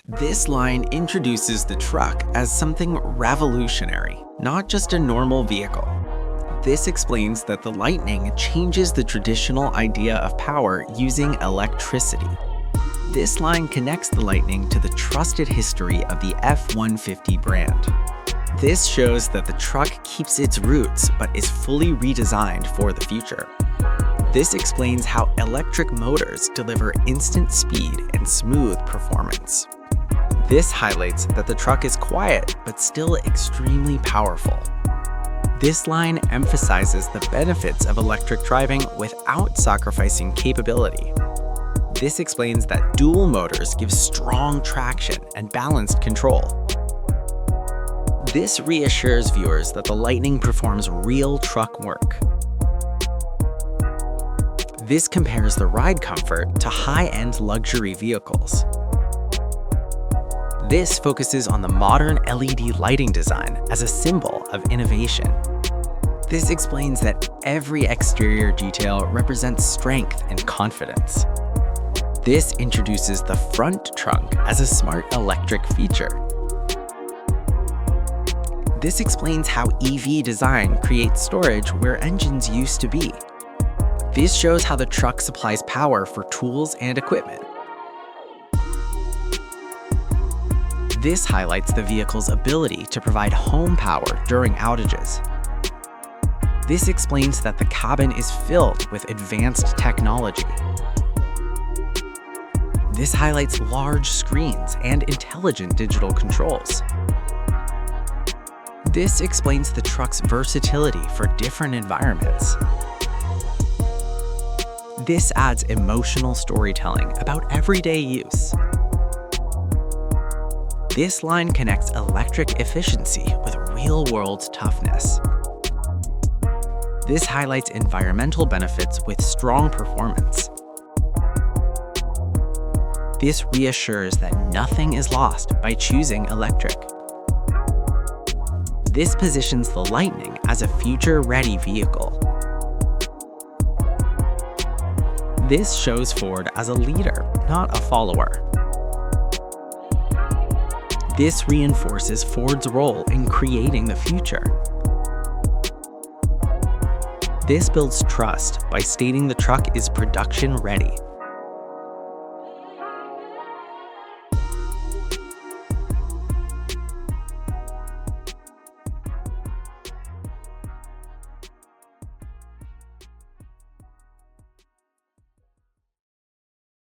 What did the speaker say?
This line introduces the truck as something revolutionary, not just a normal vehicle. This explains that the Lightning changes the traditional idea of power using electricity. This line connects the Lightning to the trusted history of the F-150 brand. This shows that the truck keeps its roots but is fully redesigned for the future. This explains how electric motors deliver instant speed and smooth performance. This highlights that the truck is quiet but still extremely powerful. This line emphasizes the benefits of electric driving without sacrificing capability. This explains that dual motors give strong traction and balanced control. This reassures viewers that the Lightning performs real truck work. This compares the ride comfort to high-end luxury vehicles. This focuses on the modern LED lighting design as a symbol of innovation. This explains that every exterior detail represents strength and confidence. This introduces the front trunk as a smart electric feature. This explains how EV design creates storage where engines used to be. This shows how the truck supplies power for tools and equipment. This highlights the vehicle's ability to provide home power during outages. This explains that the cabin is filled with advanced technology. This highlights large screens and intelligent digital controls. This explains the truck's versatility for different environments. This adds emotional storytelling about everyday use. This line connects electric efficiency with real-world toughness. This highlights environmental benefits with strong performance. This reassures that nothing is lost by choosing electric. This positions the Lightning as a future-ready vehicle. This shows Ford as a leader, not a follower. This reinforces Ford's role in creating the future. This builds trust by stating the truck is production ready.